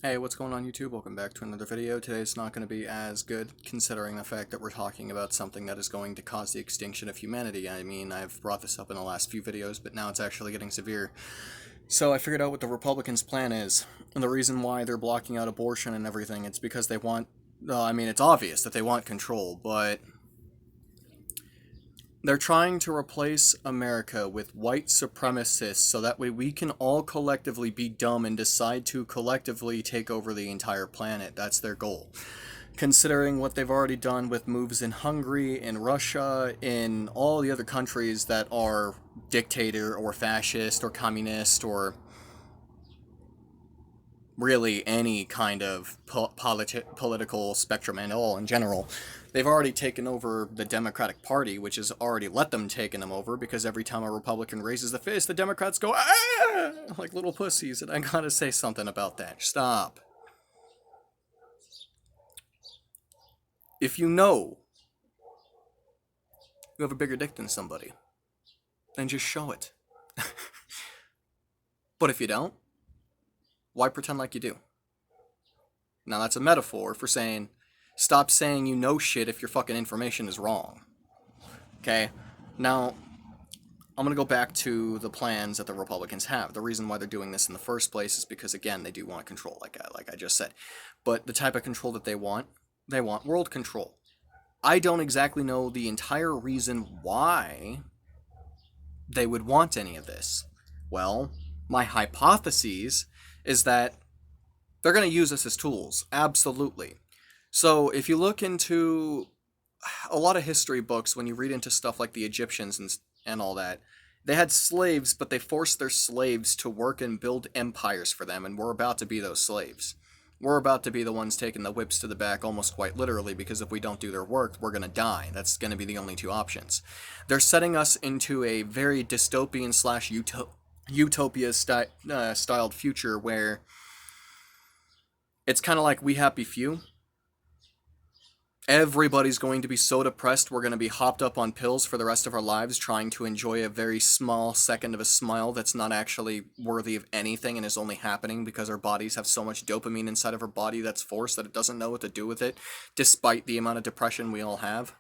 Hey, what's going on YouTube? Welcome back to another video. Today's not going to be as good, considering the fact that we're talking about something that is going to cause the extinction of humanity. I mean, I've brought this up in the last few videos, but now it's actually getting severe. So I figured out what the Republicans' plan is, and the reason why they're blocking out abortion and everything. It's because they want, I mean, it's obvious that they want control, but they're trying to replace America with white supremacists so that way we can all collectively be dumb and decide to collectively take over the entire planet. That's their goal. Considering what they've already done with moves in Hungary, in Russia, in all the other countries that are dictator or fascist or communist or really any kind of political spectrum and all in general. They've already taken over the Democratic Party, which has already let them taken them over, because every time a Republican raises the fist, the Democrats go, ah! Like little pussies, and I gotta say something about that. Stop. If you know you have a bigger dick than somebody, then just show it. But if you don't, why pretend like you do? Now that's a metaphor for saying, stop saying you know shit if your fucking information is wrong. Okay? Now, I'm gonna go back to the plans that the Republicans have. The reason why they're doing this in the first place is because, again, they do want control, like I just said. But the type of control that they want world control. I don't exactly know the entire reason why they would want any of this. Well, my hypotheses is that they're going to use us as tools, absolutely. So if you look into a lot of history books, when you read into stuff like the Egyptians and all that, they had slaves, but they forced their slaves to work and build empires for them, and we're about to be those slaves. We're about to be the ones taking the whips to the back, almost quite literally, because if we don't do their work, we're going to die. That's going to be the only two options. They're setting us into a very dystopian slash utopia-styled future where it's kind of like We Happy Few. Everybody's going to be so depressed we're going to be hopped up on pills for the rest of our lives, trying to enjoy a very small second of a smile that's not actually worthy of anything and is only happening because our bodies have so much dopamine inside of our body that's forced that it doesn't know what to do with it, despite the amount of depression we all have.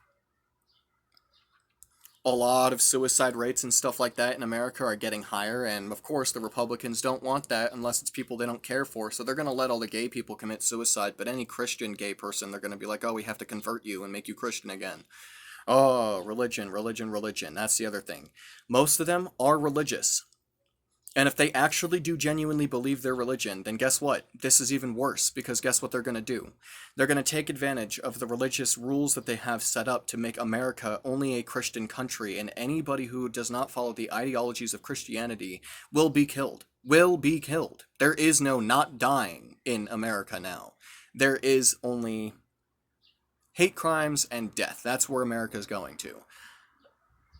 A lot of suicide rates and stuff like that in America are getting higher, and of course the Republicans don't want that unless it's people they don't care for, so they're going to let all the gay people commit suicide, but any Christian gay person, they're going to be like, oh, we have to convert you and make you Christian again. Oh, religion, religion, religion. That's the other thing. Most of them are religious. And if they actually do genuinely believe their religion, then guess what? This is even worse, because guess what they're going to do? They're going to take advantage of the religious rules that they have set up to make America only a Christian country, and anybody who does not follow the ideologies of Christianity will be killed. Will be killed. There is no not dying in America now. There is only hate crimes and death. That's where America is going to.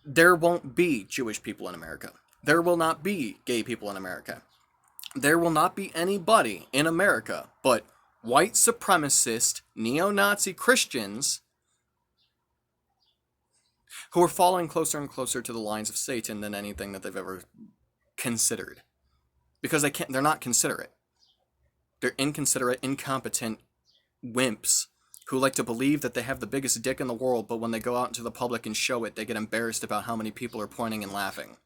There won't be Jewish people in America. There will not be gay people in America. There will not be anybody in America but white supremacist, neo-Nazi Christians who are following closer and closer to the lines of Satan than anything that they've ever considered. Because they're not considerate. They're inconsiderate, incompetent wimps who like to believe that they have the biggest dick in the world, but when they go out into the public and show it, they get embarrassed about how many people are pointing and laughing.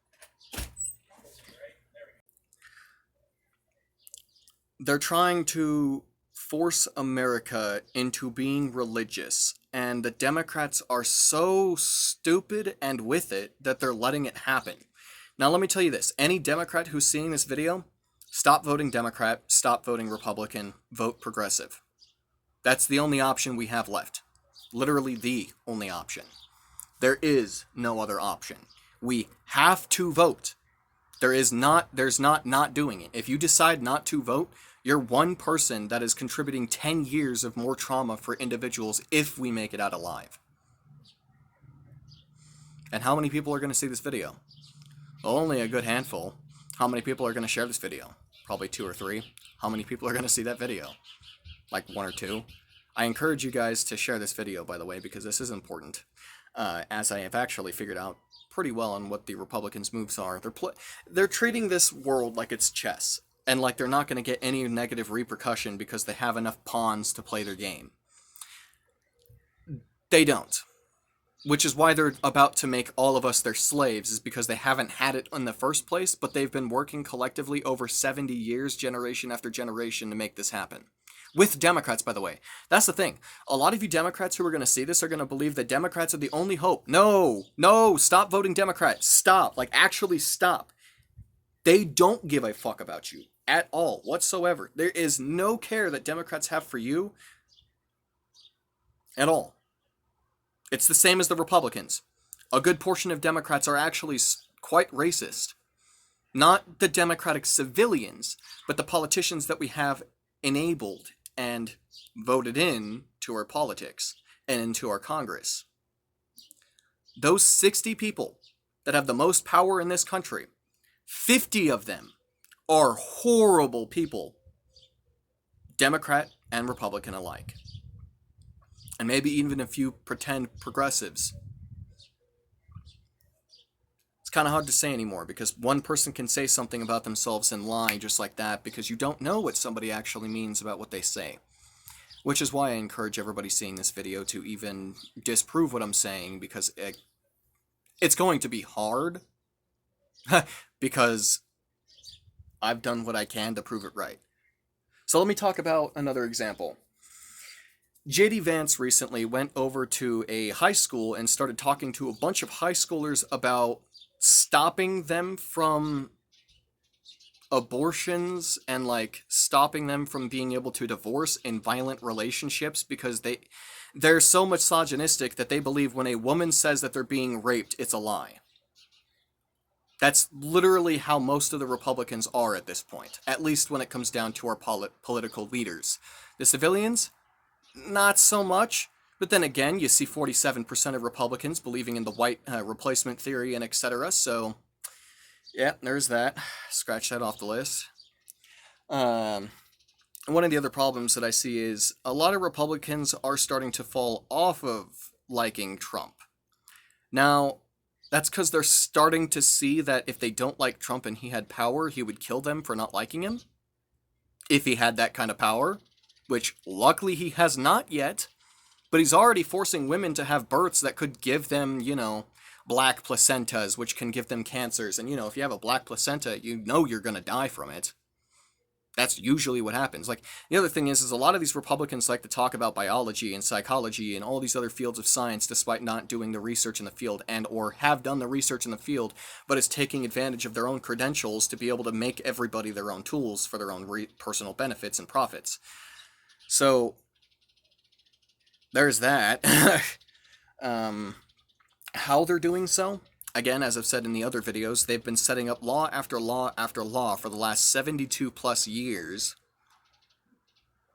They're trying to force America into being religious, and the Democrats are so stupid and with it that they're letting it happen. Now let me tell you this, any Democrat who's seeing this video, stop voting Democrat, stop voting Republican, vote progressive. That's the only option we have left. Literally the only option. There is no other option. We have to vote. There's not doing it. If you decide not to vote, you're one person that is contributing 10 years of more trauma for individuals if we make it out alive. And how many people are going to see this video? Only a good handful. How many people are going to share this video? Probably 2 or 3. How many people are going to see that video? Like 1 or 2. I encourage you guys to share this video, by the way, because this is important. As I have actually figured out pretty well on what the Republicans' moves are. They're treating this world like it's chess. and like they're not going to get any negative repercussion because they have enough pawns to play their game. They don't. Which is why they're about to make all of us their slaves, is because they haven't had it in the first place, but they've been working collectively over 70 years, generation after generation, to make this happen. With Democrats, by the way. That's the thing. A lot of you Democrats who are going to see this are going to believe that Democrats are the only hope. No, stop voting Democrat. Stop. Like, actually stop. They don't give a fuck about you at all, whatsoever. There is no care that Democrats have for you at all. It's the same as the Republicans. A good portion of Democrats are actually quite racist. Not the Democratic civilians, but the politicians that we have enabled and voted in to our politics and into our Congress. Those 60 people that have the most power in this country, 50 of them are horrible people, Democrat and Republican alike. And maybe even a few pretend progressives. It's kind of hard to say anymore, because one person can say something about themselves and lie just like that, because you don't know what somebody actually means about what they say. Which is why I encourage everybody seeing this video to even disprove what I'm saying, because it's going to be hard, because I've done what I can to prove it right. So let me talk about another example. J.D. Vance recently went over to a high school and started talking to a bunch of high schoolers about stopping them from abortions and like stopping them from being able to divorce in violent relationships, because they're so misogynistic that they believe when a woman says that they're being raped, it's a lie. That's literally how most of the Republicans are at this point, at least when it comes down to our political leaders. The civilians, not so much, but then again, you see 47% of Republicans believing in the white replacement theory and etc. So, yeah, there's that. Scratch that off the list. One of the other problems that I see is a lot of Republicans are starting to fall off of liking Trump. Now, that's because they're starting to see that if they don't like Trump and he had power, he would kill them for not liking him. If he had that kind of power. Which, luckily, he has not yet, but he's already forcing women to have births that could give them, black placentas, which can give them cancers. And, if you have a black placenta, you're going to die from it. That's usually what happens. Like, the other thing is a lot of these Republicans like to talk about biology and psychology and all these other fields of science, despite not doing the research in the field or have done the research in the field, but is taking advantage of their own credentials to be able to make everybody their own tools for their own personal benefits and profits. So, there's that. How they're doing so? Again, as I've said in the other videos, they've been setting up law after law after law for the last 72 plus years.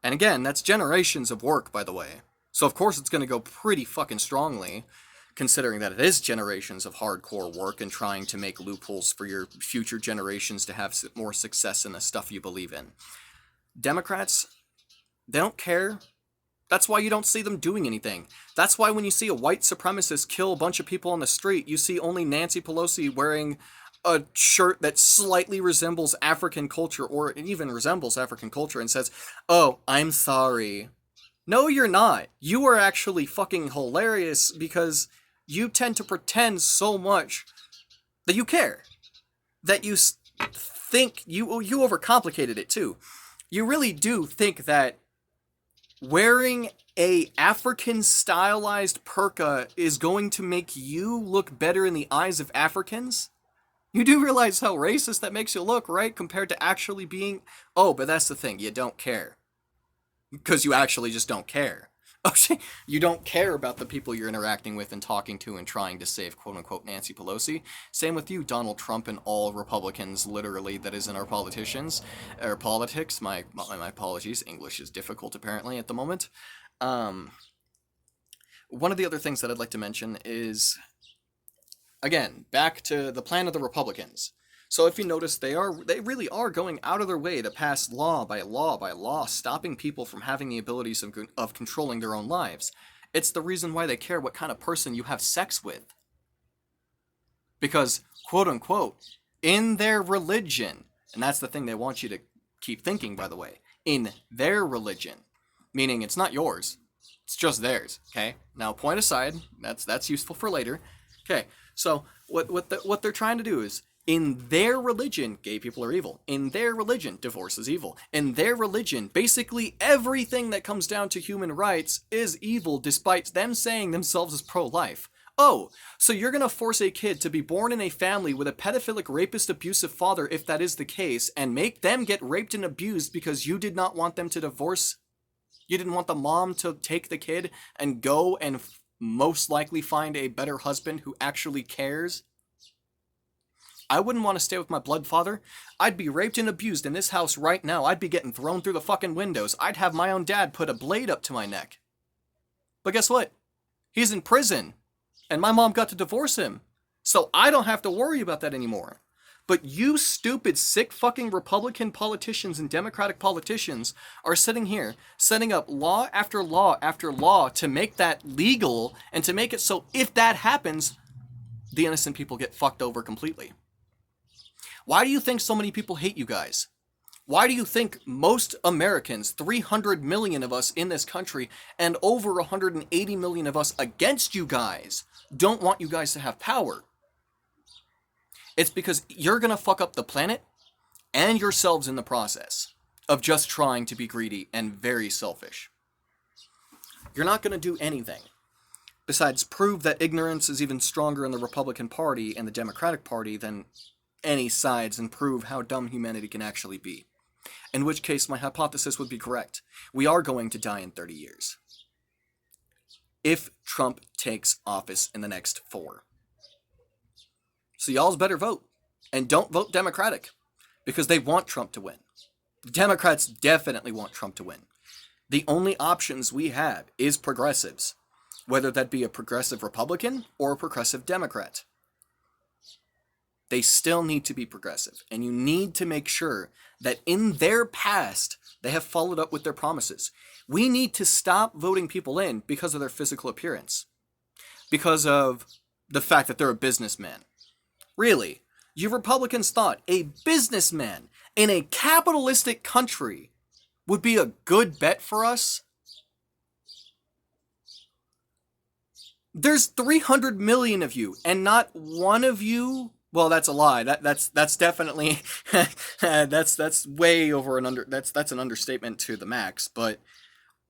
And again, that's generations of work, by the way. So of course it's going to go pretty fucking strongly, considering that it is generations of hardcore work and trying to make loopholes for your future generations to have more success in the stuff you believe in. Democrats, they don't care. That's why you don't see them doing anything. That's why when you see a white supremacist kill a bunch of people on the street, you see only Nancy Pelosi wearing a shirt that slightly resembles African culture, or even resembles African culture, and says, "Oh, I'm sorry." No, you're not. You are actually fucking hilarious, because you tend to pretend so much that you care. That you think, you overcomplicated it too. You really do think that wearing a African stylized parka is going to make you look better in the eyes of Africans? You do realize how racist that makes you look, right? Compared to actually being... Oh, but that's the thing, you don't care. Because you actually just don't care. Oh shit, you don't care about the people you're interacting with and talking to and trying to save quote-unquote Nancy Pelosi. Same with you, Donald Trump, and all Republicans, literally, that is in our politics. My apologies, English is difficult apparently at the moment. One of the other things that I'd like to mention is, again, back to the plan of the Republicans. So if you notice, they really are going out of their way to pass law by law, stopping people from having the abilities of controlling their own lives. It's the reason why they care what kind of person you have sex with. Because, quote unquote, in their religion, and that's the thing they want you to keep thinking, by the way. In their religion. Meaning it's not yours. It's just theirs, okay? Now, point aside. That's useful for later. Okay, so what they're trying to do is, in their religion, gay people are evil. In their religion, divorce is evil. In their religion, basically everything that comes down to human rights is evil, despite them saying themselves as pro-life. Oh, so you're gonna force a kid to be born in a family with a pedophilic, rapist, abusive father, if that is the case, and make them get raped and abused because you did not want them to divorce? You didn't want the mom to take the kid and go and most likely find a better husband who actually cares? I wouldn't want to stay with my blood father. I'd be raped and abused in this house right now. I'd be getting thrown through the fucking windows. I'd have my own dad put a blade up to my neck. But guess what? He's in prison. And my mom got to divorce him. So I don't have to worry about that anymore. But you stupid, sick fucking Republican politicians and Democratic politicians are sitting here, setting up law after law after law to make that legal and to make it so if that happens, the innocent people get fucked over completely. Why do you think so many people hate you guys? Why do you think most Americans, 300 million of us in this country, and over 180 million of us against you guys, don't want you guys to have power? It's because you're gonna fuck up the planet and yourselves in the process of just trying to be greedy and very selfish. You're not gonna do anything besides prove that ignorance is even stronger in the Republican Party and the Democratic Party than any sides, and prove how dumb humanity can actually be. In which case, my hypothesis would be correct. We are going to die in 30 years. If Trump takes office in the next 4. So y'all's better vote. And don't vote Democratic. Because they want Trump to win. Democrats definitely want Trump to win. The only options we have is progressives. Whether that be a progressive Republican or a progressive Democrat. They still need to be progressive. And you need to make sure that in their past, they have followed up with their promises. We need to stop voting people in because of their physical appearance. Because of the fact that they're a businessman. Really, you Republicans thought a businessman in a capitalistic country would be a good bet for us? There's 300 million of you, and not one of you. Well, that's a lie. That's definitely that's way over and under. That's an understatement to the max. But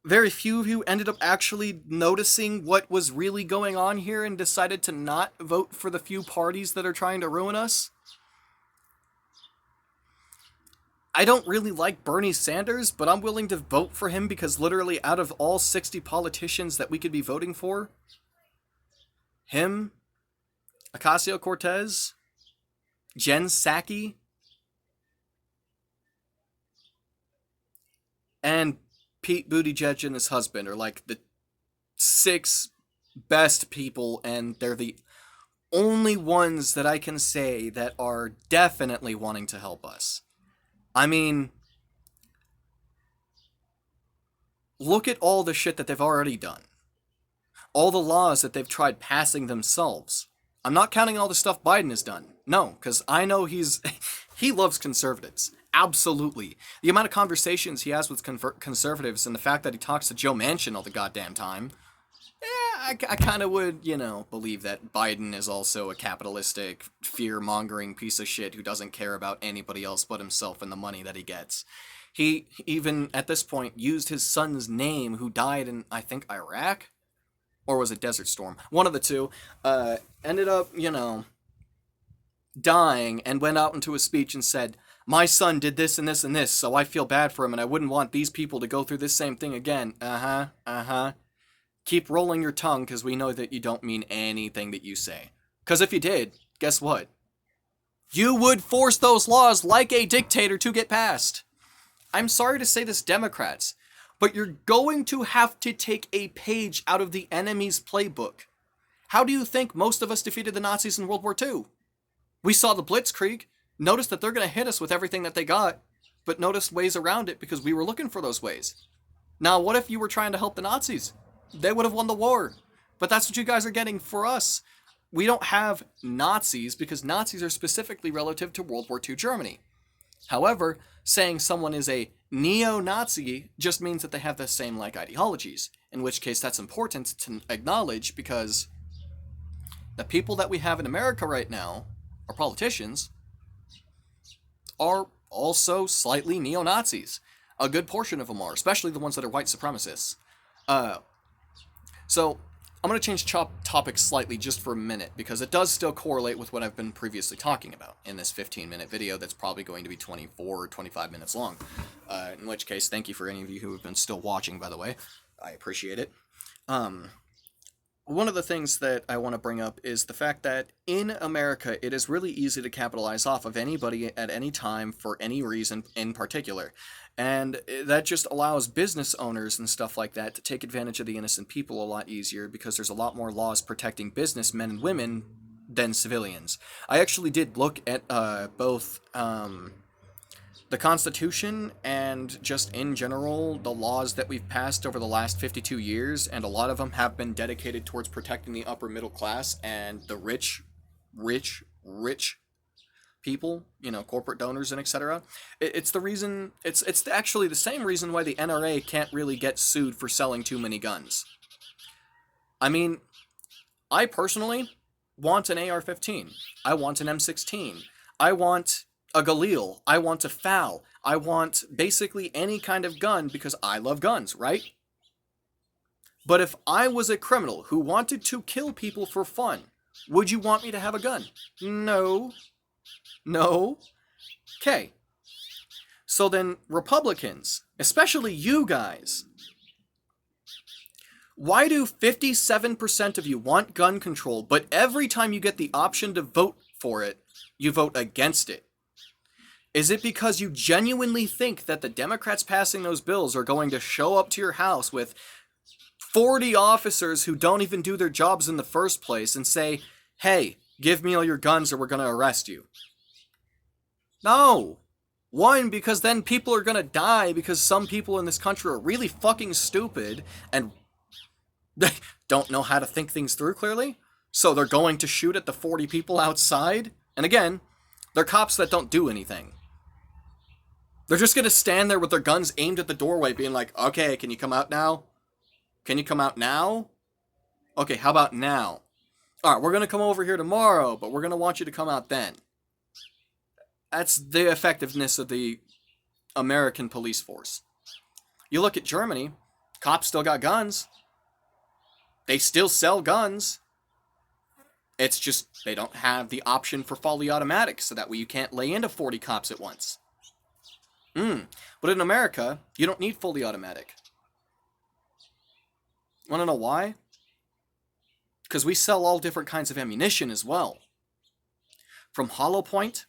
very few of you ended up actually noticing what was really going on here and decided to not vote for the few parties that are trying to ruin us. I don't really like Bernie Sanders, but I'm willing to vote for him because literally out of all 60 politicians that we could be voting for, him, Ocasio-Cortez, Jen Psaki, and Pete Buttigieg and his husband are like the 6 best people, and they're the only ones that I can say that are definitely wanting to help us. I mean, look at all the shit that they've already done. All the laws that they've tried passing themselves. I'm not counting all the stuff Biden has done. No, because I know he loves conservatives. Absolutely. The amount of conversations he has with conservatives and the fact that he talks to Joe Manchin all the goddamn time, I kind of would, believe that Biden is also a capitalistic, fear-mongering piece of shit who doesn't care about anybody else but himself and the money that he gets. He even, at this point, used his son's name, who died in, I think, Iraq? Or was it Desert Storm? One of the two. Ended up, dying and went out into a speech and said, my son did this and this and this, so I feel bad for him and I wouldn't want these people to go through this same thing again. Keep rolling your tongue, because we know that you don't mean anything that you say. Because if you did, guess what? You would force those laws like a dictator to get passed. I'm sorry to say this, Democrats, but you're going to have to take a page out of the enemy's playbook. How do you think most of us defeated the Nazis in World War II? We saw the Blitzkrieg, noticed that they're going to hit us with everything that they got, but noticed ways around it because we were looking for those ways. Now, what if you were trying to help the Nazis? They would have won the war. But that's what you guys are getting for us. We don't have Nazis because Nazis are specifically relative to World War II Germany. However, saying someone is a neo-Nazi just means that they have the same like ideologies, in which case that's important to acknowledge, because the people that we have in America right now, our politicians, are also slightly neo-Nazis. A good portion of them are, especially the ones that are white supremacists. So I'm going to change topics slightly just for a minute, because it does still correlate with what I've been previously talking about in this 15-minute video that's probably going to be 24 or 25 minutes long. In which case, thank you for any of you who have been still watching, by the way. I appreciate it. One of the things that I want to bring up is the fact that in America, it is really easy to capitalize off of anybody at any time for any reason in particular. And that just allows business owners and stuff like that to take advantage of the innocent people a lot easier, because there's a lot more laws protecting businessmen and women than civilians. I actually did look at both the Constitution and just in general the laws that we've passed over the last 52 years, and a lot of them have been dedicated towards protecting the upper middle class and the rich people, you know, corporate donors and etc. It's the reason, it's actually the same reason why the NRA can't really get sued for selling too many guns. I mean, I personally want an AR-15. I want an M16. I want a Galil. I want a FAL. I want basically any kind of gun because I love guns, right? But if I was a criminal who wanted to kill people for fun, would you want me to have a gun? No. No. Okay. So then, Republicans, especially you guys, why do 57% of you want gun control, but every time you get the option to vote for it, you vote against it? Is it because you genuinely think that the Democrats passing those bills are going to show up to your house with 40 officers who don't even do their jobs in the first place and say, hey, give me all your guns or we're going to arrest you? No. One, because then people are going to die because some people in this country are really fucking stupid and they don't know how to think things through clearly. So they're going to shoot at the 40 people outside. And again, they're cops that don't do anything. They're just going to stand there with their guns aimed at the doorway being like, okay, can you come out now? Can you come out now? Okay, how about now? Alright, we're going to come over here tomorrow, but we're going to want you to come out then. That's the effectiveness of the American police force. You look at Germany, cops still got guns. They still sell guns. It's just they don't have the option for fully automatic, so that way you can't lay into 40 cops at once. But in America, you don't need fully automatic. Want to know why? Because we sell all different kinds of ammunition as well. From hollow point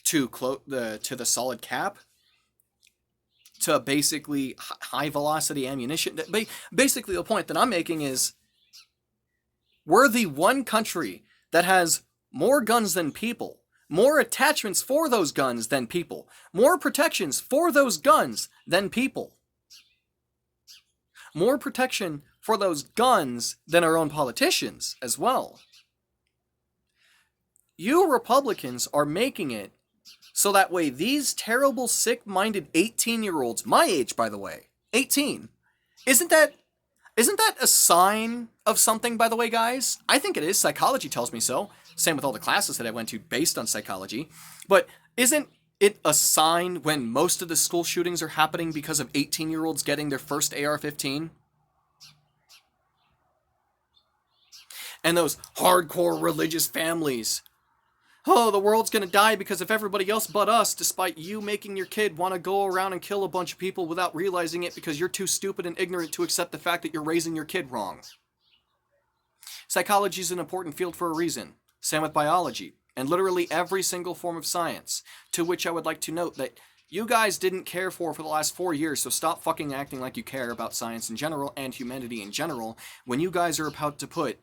to the solid cap to basically high velocity ammunition. Basically, the point that I'm making is we're the one country that has more guns than people, more attachments for those guns than people, more protections for those guns than people, more protection for those guns than our own politicians as well. You Republicans are making it so that way these terrible, sick-minded 18-year-olds, my age, by the way, 18, isn't that a sign of something, by the way, guys? I think it is. Psychology tells me so. Same with all the classes that I went to based on psychology. But isn't it a sign when most of the school shootings are happening because of 18-year-olds getting their first AR-15? And those hardcore religious families. Oh, the world's gonna die because of everybody else but us, despite you making your kid want to go around and kill a bunch of people without realizing it because you're too stupid and ignorant to accept the fact that you're raising your kid wrong. Psychology is an important field for a reason. Same with biology, and literally every single form of science, to which I would like to note that you guys didn't care for the last 4 years, so stop fucking acting like you care about science in general and humanity in general when you guys are about to put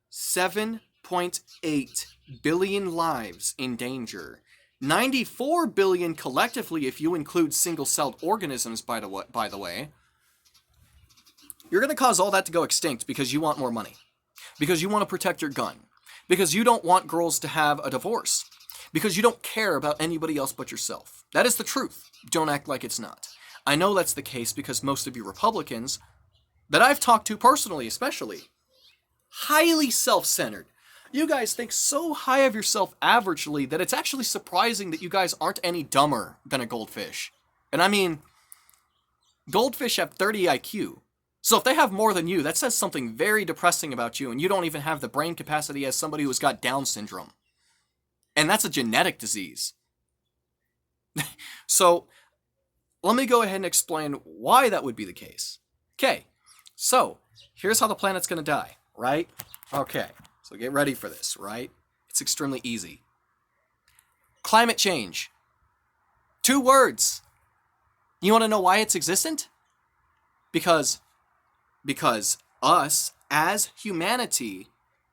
7.8 billion lives in danger. 94 billion collectively if you include single-celled organisms, by the way. You're going to cause all that to go extinct because you want more money. Because you want to protect your gun. Because you don't want girls to have a divorce. Because you don't care about anybody else but yourself. That is the truth. Don't act like it's not. I know that's the case because most of you Republicans that I've talked to personally, especially, highly self-centered. You guys think so high of yourself averagely that it's actually surprising that you guys aren't any dumber than a goldfish. And I mean, goldfish have 30 IQ. So if they have more than you, that says something very depressing about you, and you don't even have the brain capacity as somebody who's got Down syndrome. And that's a genetic disease. So, let me go ahead and explain why that would be the case. Okay, so, here's how the planet's gonna die, right? Okay, so get ready for this, right? It's extremely easy. Climate change. 2 words. You wanna know why it's existent? Because us, as humanity,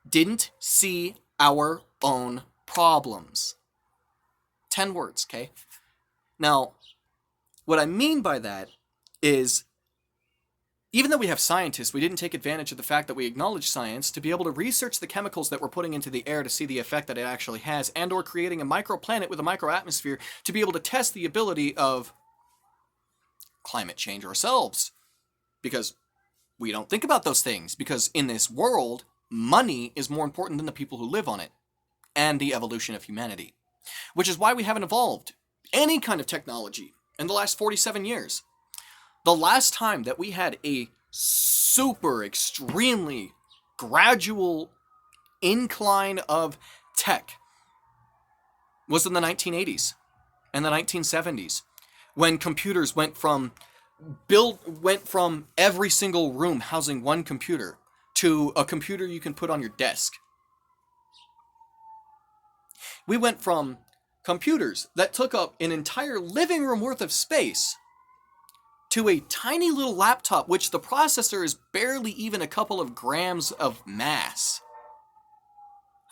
didn't see our own problems. 10 words, okay? Now, what I mean by that is, even though we have scientists, we didn't take advantage of the fact that we acknowledge science to be able to research the chemicals that we're putting into the air to see the effect that it actually has, and or creating a microplanet with a microatmosphere to be able to test the ability of climate change ourselves. Because we don't think about those things, because in this world, money is more important than the people who live on it, and the evolution of humanity. Which is why we haven't evolved any kind of technology in the last 47 years. The last time that we had a super, extremely gradual incline of tech was in the 1980s and the 1970s, when computers went from every single room housing one computer to a computer you can put on your desk. We went from computers that took up an entire living room worth of space to a tiny little laptop which the processor is barely even a couple of grams of mass.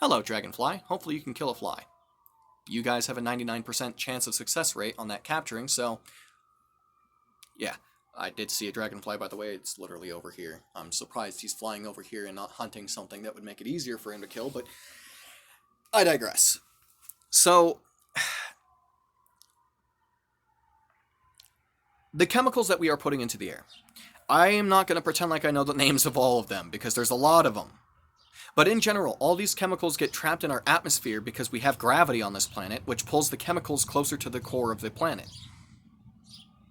Hello, Dragonfly. Hopefully you can kill a fly. You guys have a 99% chance of success rate on that capturing, so yeah, I did see a dragonfly, by the way. It's literally over here. I'm surprised he's flying over here and not hunting something that would make it easier for him to kill, but I digress. So, the chemicals that we are putting into the air. I am not going to pretend like I know the names of all of them, because there's a lot of them. But in general, all these chemicals get trapped in our atmosphere because we have gravity on this planet, which pulls the chemicals closer to the core of the planet.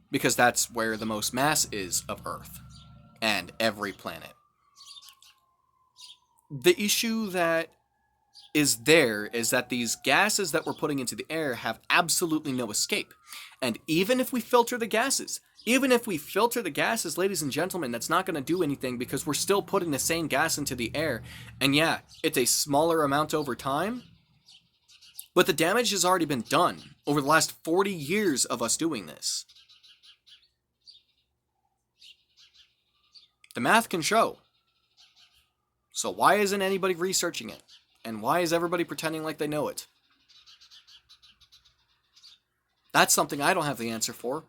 Because that's where the most mass is of Earth, and every planet. The issue that is there is that these gases that we're putting into the air have absolutely no escape. And even if we filter the gases, ladies and gentlemen, that's not going to do anything, because we're still putting the same gas into the air. And yeah, it's a smaller amount over time, but the damage has already been done over the last 40 years of us doing this. The math can show. So why isn't anybody researching it? And why is everybody pretending like they know it? That's something I don't have the answer for.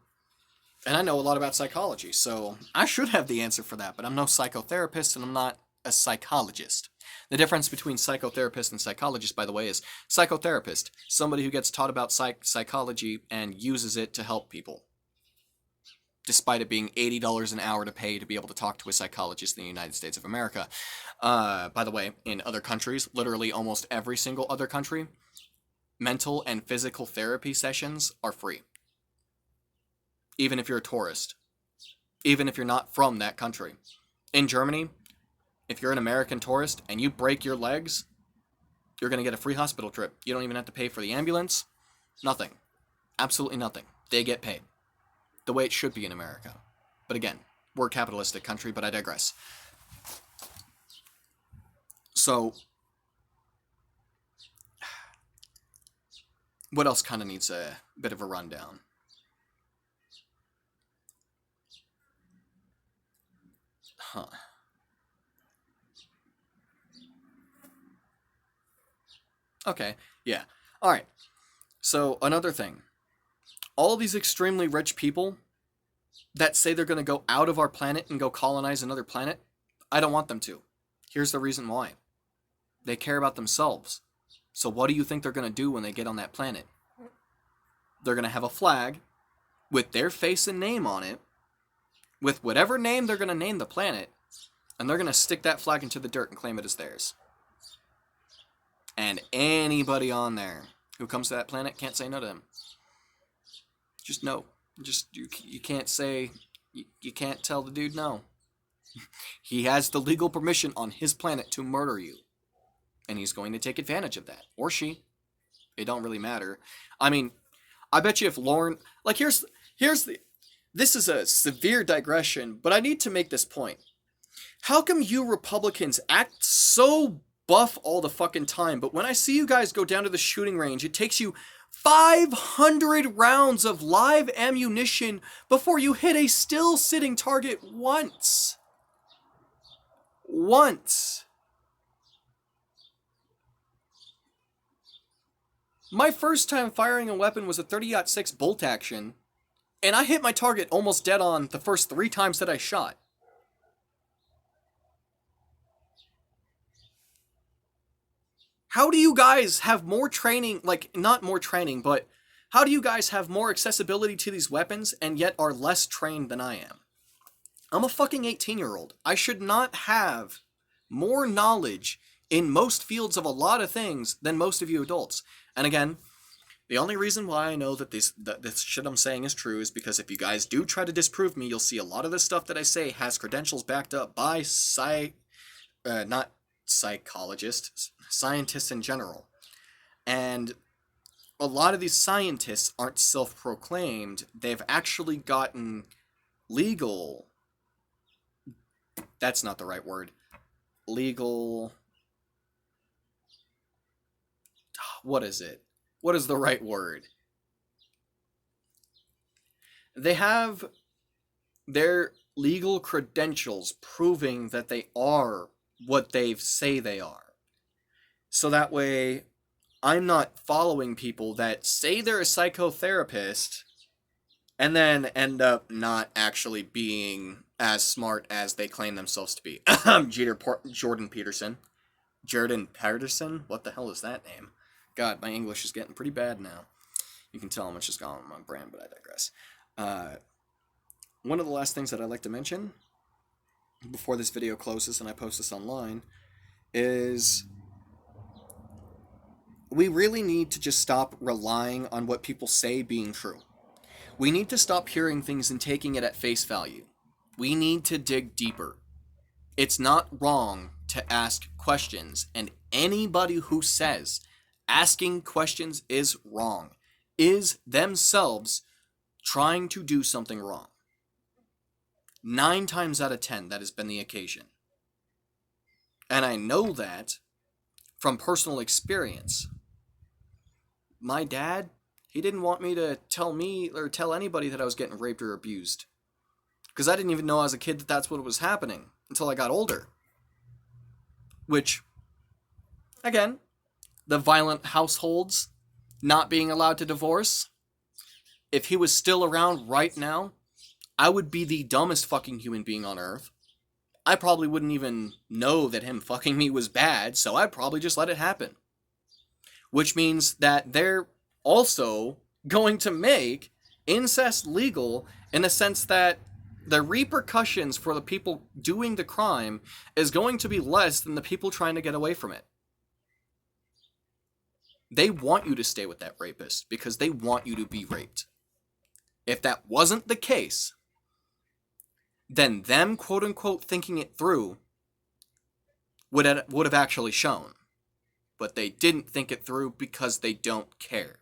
And I know a lot about psychology, so I should have the answer for that, but I'm no psychotherapist and I'm not a psychologist. The difference between psychotherapist and psychologist, by the way, is psychotherapist, somebody who gets taught about psychology and uses it to help people, despite it being $80 an hour to pay to be able to talk to a psychologist in the United States of America. By the way, in other countries, literally almost every single other country, mental and physical therapy sessions are free. Even if you're a tourist. Even if you're not from that country. In Germany, if you're an American tourist and you break your legs, you're going to get a free hospital trip. You don't even have to pay for the ambulance. Nothing. Absolutely nothing. They get paid. The way it should be in America. But again, we're a capitalistic country, but I digress. So, what else kind of needs a bit of a rundown? Okay, yeah. Alright. So, another thing. All these extremely rich people that say they're going to go out of our planet and go colonize another planet, I don't want them to. Here's the reason why. They care about themselves. So what do you think they're going to do when they get on that planet? they're going to have a flag with their face and name on it, with whatever name they're going to name the planet, and they're going to stick that flag into the dirt and claim it as theirs. And anybody on there who comes to that planet can't say no to them. Just no. Just, you can't say, you can't tell the dude no. He has the legal permission on his planet to murder you. And he's going to take advantage of that. Or she. It don't really matter. I mean, I bet you if Lauren... Like, here's the... This is a severe digression, but I need to make this point. How come you Republicans act so buff all the fucking time, but when I see you guys go down to the shooting range, it takes you 500 rounds of live ammunition before you hit a still sitting target once? Once. My first time firing a weapon was a 30-06 bolt action, and I hit my target almost dead on the first 3 times that I shot. How do you guys have more training, like, not more training, but how do you guys have more accessibility to these weapons and yet are less trained than I am? I'm a fucking 18-year-old. I should not have more knowledge in most fields of a lot of things than most of you adults. And again, the only reason why I know that this shit I'm saying is true is because if you guys do try to disprove me, you'll see a lot of the stuff that I say has credentials backed up by not psychologists, scientists in general. And a lot of these scientists aren't self-proclaimed. They've actually gotten legal... That's not the right word. Legal... What is it? What is the right word? They have their legal credentials proving that they are what they say they are. So that way, I'm not following people that say they're a psychotherapist and then end up not actually being as smart as they claim themselves to be. Jordan Peterson. What the hell is that name? God, my English is getting pretty bad now. You can tell I'm just gone on my brand, but I digress. One of the last things that I'd like to mention before this video closes and I post this online is we really need to just stop relying on what people say being true. We need to stop hearing things and taking it at face value. We need to dig deeper. It's not wrong to ask questions, and anybody who says asking questions is wrong is themselves trying to do something wrong. 9 times out of 10, that has been the occasion. And I know that from personal experience. My dad, he didn't want me to tell anybody that I was getting raped or abused. Because I didn't even know as a kid that that's what was happening until I got older. Which, again, the violent households not being allowed to divorce. If he was still around right now, I would be the dumbest fucking human being on earth. I probably wouldn't even know that him fucking me was bad, so I'd probably just let it happen. Which means that they're also going to make incest legal in a sense that the repercussions for the people doing the crime is going to be less than the people trying to get away from it. They want you to stay with that rapist because they want you to be raped. If that wasn't the case, then them, quote-unquote, thinking it through would have actually shown. But they didn't think it through because they don't care.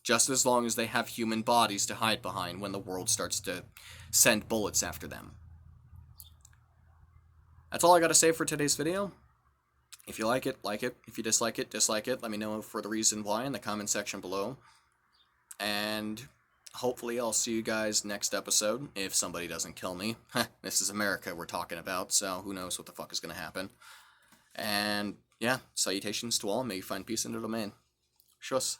Just as long as they have human bodies to hide behind when the world starts to send bullets after them. That's all I got to say for today's video. If you like it, like it. If you dislike it, dislike it. Let me know for the reason why in the comment section below. And hopefully I'll see you guys next episode, if somebody doesn't kill me. This is America we're talking about, so who knows what the fuck is going to happen. And, yeah, salutations to all. May you find peace in the domain. Schuss.